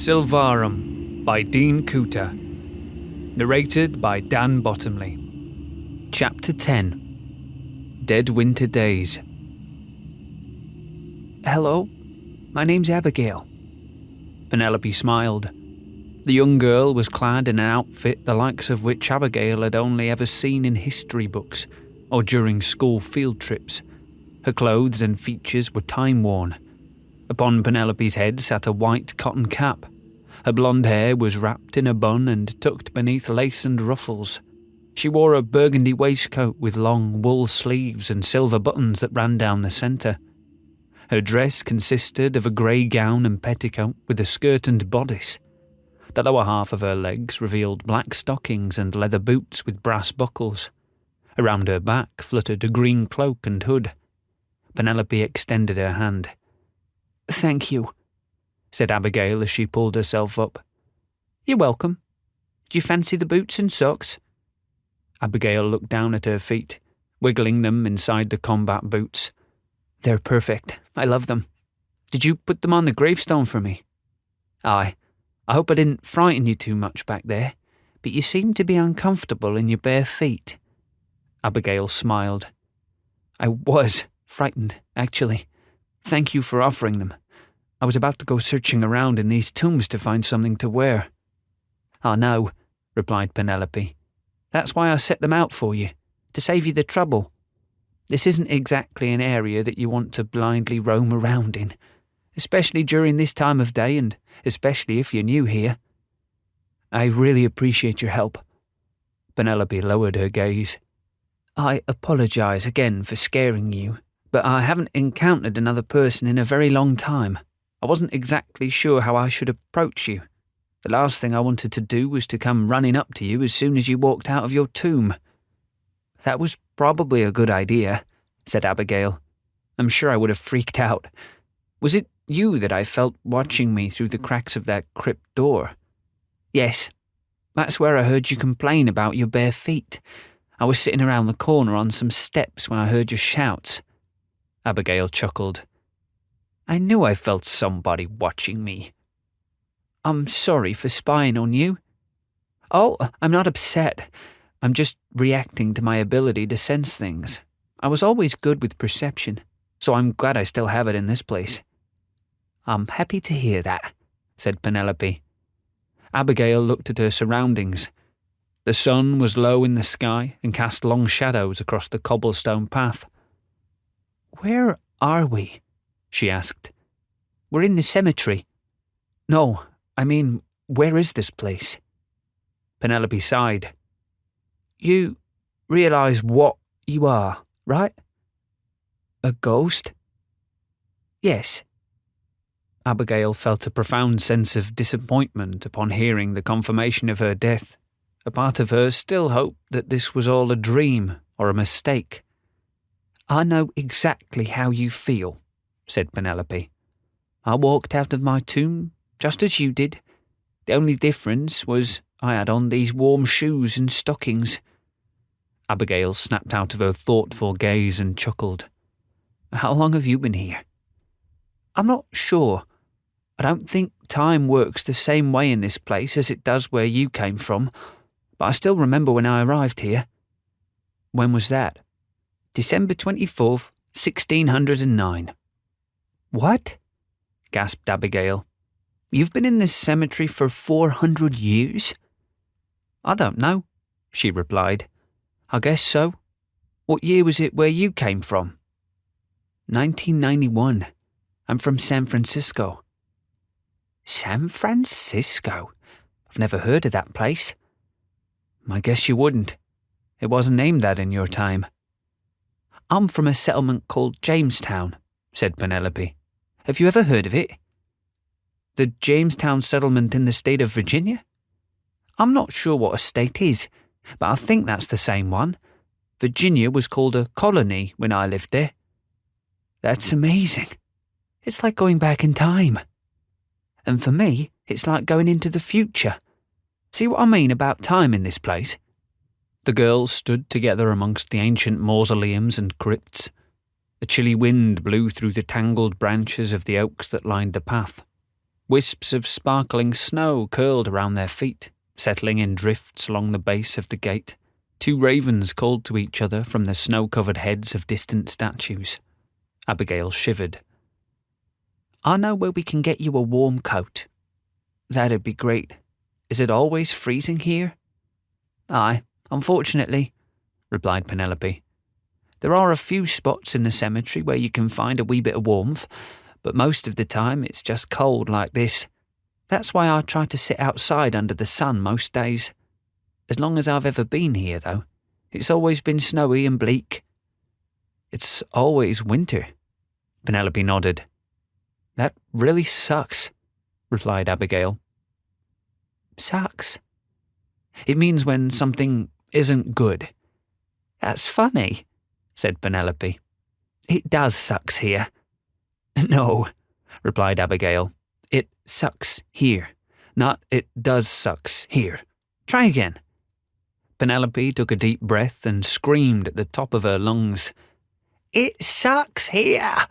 Silvarum by Dean Kuhta. Narrated by Dan Bottomley. Chapter 10. Dead Winter Days. Hello, my name's Abigail. Penelope smiled. The young girl was clad in an outfit the likes of which Abigail had only ever seen in history books or during school field trips. Her clothes and features were time-worn. Upon Penelope's head sat a white cotton cap. Her blonde hair was wrapped in a bun and tucked beneath lace and ruffles. She wore a burgundy waistcoat with long wool sleeves and silver buttons that ran down the centre. Her dress consisted of a grey gown and petticoat with a skirt and bodice. The lower half of her legs revealed black stockings and leather boots with brass buckles. Around her back fluttered a green cloak and hood. Penelope extended her hand. "Thank you," said Abigail as she pulled herself up. "You're welcome. Do you fancy the boots and socks?" Abigail looked down at her feet, wiggling them inside the combat boots. "They're perfect. I love them. Did you put them on the gravestone for me?" "Aye. I hope I didn't frighten you too much back there, but you seemed to be uncomfortable in your bare feet." Abigail smiled. "I was frightened, actually. Thank you for offering them. I was about to go searching around in these tombs to find something to wear." "Oh no," replied Penelope. "That's why I set them out for you, to save you the trouble. This isn't exactly an area that you want to blindly roam around in, especially during this time of day and especially if you're new here." "I really appreciate your help." Penelope lowered her gaze. "I apologise again for scaring you, but I haven't encountered another person in a very long time. I wasn't exactly sure how I should approach you. The last thing I wanted to do was to come running up to you as soon as you walked out of your tomb." "That was probably a good idea," said Abigail. "I'm sure I would have freaked out. Was it you that I felt watching me through the cracks of that crypt door?" "Yes. That's where I heard you complain about your bare feet. I was sitting around the corner on some steps when I heard your shouts." Abigail chuckled. "I knew I felt somebody watching me." "I'm sorry for spying on you." "Oh, I'm not upset. I'm just reacting to my ability to sense things. I was always good with perception, so I'm glad I still have it in this place." "I'm happy to hear that," said Penelope. Abigail looked at her surroundings. The sun was low in the sky and cast long shadows across the cobblestone path. "Where are we?" she asked. "We're in the cemetery." "No, I mean, where is this place?" Penelope sighed. "You realise what you are, right?" "A ghost?" "Yes." Abigail felt a profound sense of disappointment upon hearing the confirmation of her death. A part of her still hoped that this was all a dream or a mistake. "I know exactly how you feel," said Penelope. "I walked out of my tomb just as you did. The only difference was I had on these warm shoes and stockings." Abigail snapped out of her thoughtful gaze and chuckled. "How long have you been here?" "I'm not sure. I don't think time works the same way in this place as it does where you came from, but I still remember when I arrived here." "When was that?" "December 24th, 1609. "What?" gasped Abigail. "You've been in this cemetery for 400 years?" "I don't know," she replied. "I guess so. What year was it where you came from?" 1991. I'm from San Francisco." "San Francisco? I've never heard of that place." "I guess you wouldn't. It wasn't named that in your time." "I'm from a settlement called Jamestown," said Penelope. "Have you ever heard of it?" "The Jamestown settlement in the state of Virginia?" "I'm not sure what a state is, but I think that's the same one. Virginia was called a colony when I lived there." "That's amazing. It's like going back in time. And for me, it's like going into the future. See what I mean about time in this place?" The girls stood together amongst the ancient mausoleums and crypts. A chilly wind blew through the tangled branches of the oaks that lined the path. Wisps of sparkling snow curled around their feet, settling in drifts along the base of the gate. 2 ravens called to each other from the snow-covered heads of distant statues. Abigail shivered. I know where we can get you a warm coat. That'd be great. Is it always freezing here? Aye, unfortunately, replied Penelope. There are a few spots in the cemetery where you can find a wee bit of warmth, but most of the time it's just cold like this. That's why I try to sit outside under the sun most days. As long as I've ever been here, though, it's always been snowy and bleak. It's always winter. Penelope nodded. That really sucks, replied Abigail. Sucks? It means when something isn't good. That's funny, said Penelope. It does sucks here. No, replied Abigail. It sucks here, not it does sucks here. Try again. Penelope took a deep breath and screamed at the top of her lungs. It sucks here!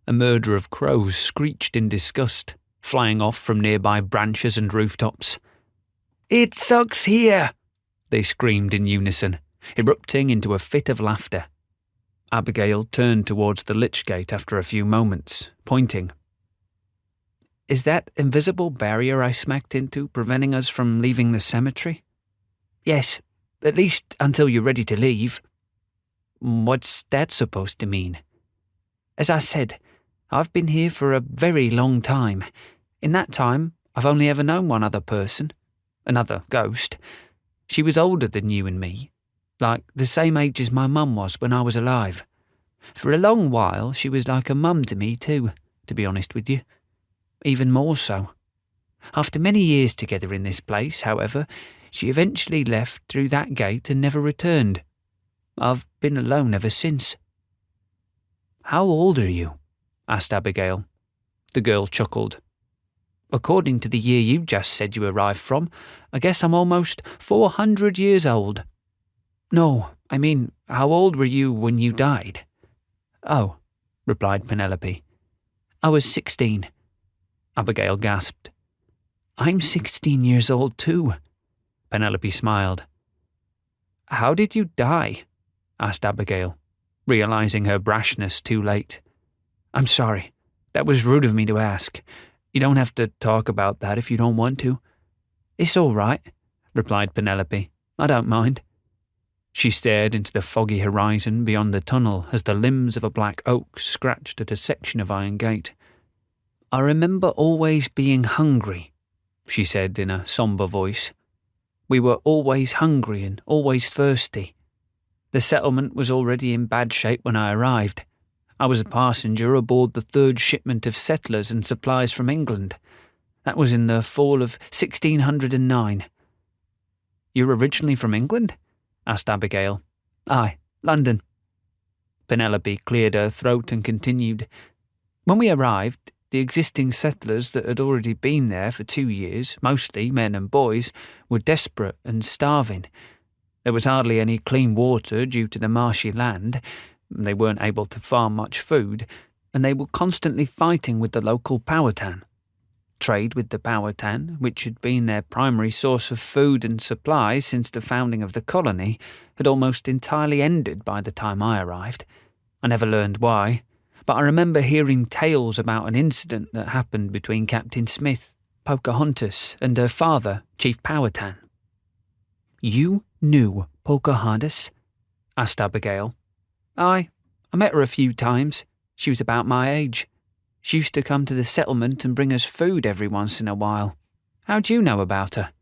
A murder of crows screeched in disgust, flying off from nearby branches and rooftops. It sucks here! They screamed in unison, erupting into a fit of laughter. Abigail turned towards the lich gate after a few moments, pointing. Is that invisible barrier I smacked into preventing us from leaving the cemetery? Yes, at least until you're ready to leave. What's that supposed to mean? As I said, I've been here for a very long time. In that time, I've only ever known one other person. Another ghost. She was older than you and me. Like the same age as my mum was when I was alive. For a long while, she was like a mum to me too, to be honest with you. Even more so. After many years together in this place, however, she eventually left through that gate and never returned. I've been alone ever since. How old are you? Asked Abigail. The girl chuckled. According to the year you just said you arrived from, I guess I'm almost 400 years old. No, I mean, how old were you when you died? Oh, replied Penelope. I was 16. Abigail gasped. I'm 16 years old too. Penelope smiled. How did you die? Asked Abigail, realizing her brashness too late. I'm sorry. That was rude of me to ask. You don't have to talk about that if you don't want to. It's all right, replied Penelope. I don't mind. She stared into the foggy horizon beyond the tunnel as the limbs of a black oak scratched at a section of iron gate. I remember always being hungry, she said in a sombre voice. We were always hungry and always thirsty. The settlement was already in bad shape when I arrived. I was a passenger aboard the 3rd shipment of settlers and supplies from England. That was in the fall of 1609. You're originally from England? Asked Abigail. Aye, London. Penelope cleared her throat and continued. When we arrived, the existing settlers that had already been there for 2 years, mostly men and boys, were desperate and starving. There was hardly any clean water due to the marshy land. They weren't able to farm much food, and they were constantly fighting with the local Powhatan. Trade with the Powhatan, which had been their primary source of food and supplies since the founding of the colony, had almost entirely ended by the time I arrived. I never learned why, but I remember hearing tales about an incident that happened between Captain Smith, Pocahontas, and her father, Chief Powhatan. You knew Pocahontas? Asked Abigail. Aye, I met her a few times. She was about my age. She used to come to the settlement and bring us food every once in a while. How'd you know about her?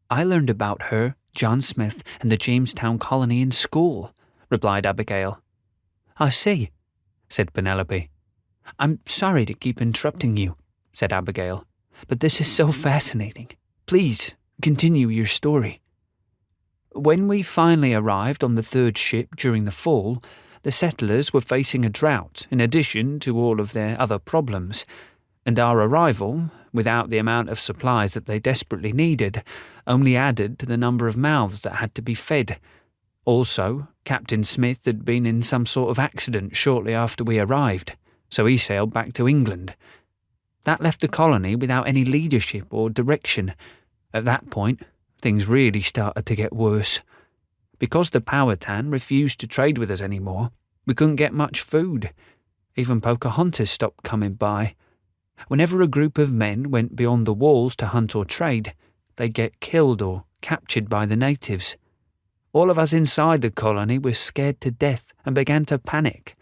I learned about her, John Smith, and the Jamestown colony in school, replied Abigail. I see, said Penelope. I'm sorry to keep interrupting you, said Abigail, but this is so fascinating. Please, continue your story. When we finally arrived on the 3rd ship during the fall, the settlers were facing a drought in addition to all of their other problems, and our arrival, without the amount of supplies that they desperately needed, only added to the number of mouths that had to be fed. Also, Captain Smith had been in some sort of accident shortly after we arrived, so he sailed back to England. That left the colony without any leadership or direction. At that point, things really started to get worse. Because the Powhatan refused to trade with us anymore, we couldn't get much food. Even Pocahontas stopped coming by. Whenever a group of men went beyond the walls to hunt or trade, they'd get killed or captured by the natives. All of us inside the colony were scared to death and began to panic.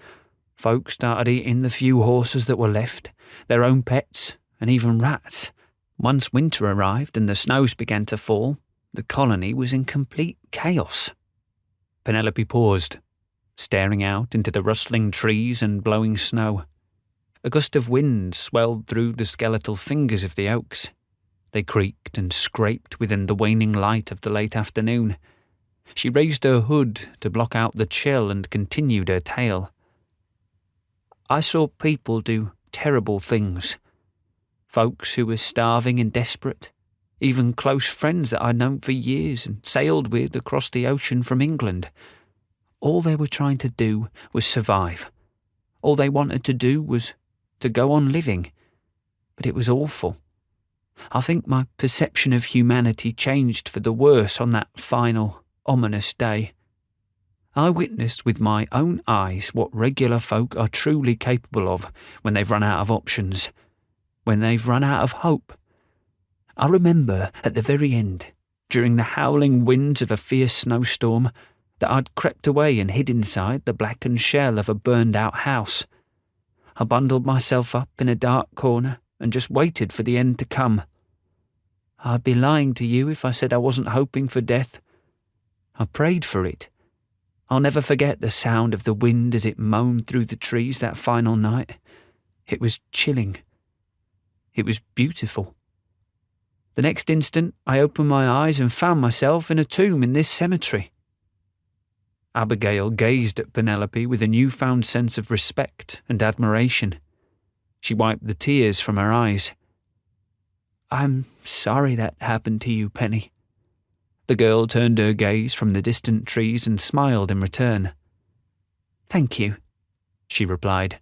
Folk started eating the few horses that were left, their own pets, and even rats. Once winter arrived and the snows began to fall, the colony was in complete chaos. Penelope paused, staring out into the rustling trees and blowing snow. A gust of wind swelled through the skeletal fingers of the oaks. They creaked and scraped within the waning light of the late afternoon. She raised her hood to block out the chill and continued her tale. I saw people do terrible things. Folks who were starving and desperate. Even close friends that I'd known for years and sailed with across the ocean from England. All they were trying to do was survive. All they wanted to do was to go on living. But it was awful. I think my perception of humanity changed for the worse on that final, ominous day. I witnessed with my own eyes what regular folk are truly capable of when they've run out of options, when they've run out of hope. I remember at the very end, during the howling winds of a fierce snowstorm, that I'd crept away and hid inside the blackened shell of a burned-out house. I bundled myself up in a dark corner and just waited for the end to come. I'd be lying to you if I said I wasn't hoping for death. I prayed for it. I'll never forget the sound of the wind as it moaned through the trees that final night. It was chilling. It was beautiful. The next instant, I opened my eyes and found myself in a tomb in this cemetery. Abigail gazed at Penelope with a newfound sense of respect and admiration. She wiped the tears from her eyes. I'm sorry that happened to you, Penny. The girl turned her gaze from the distant trees and smiled in return. Thank you, she replied.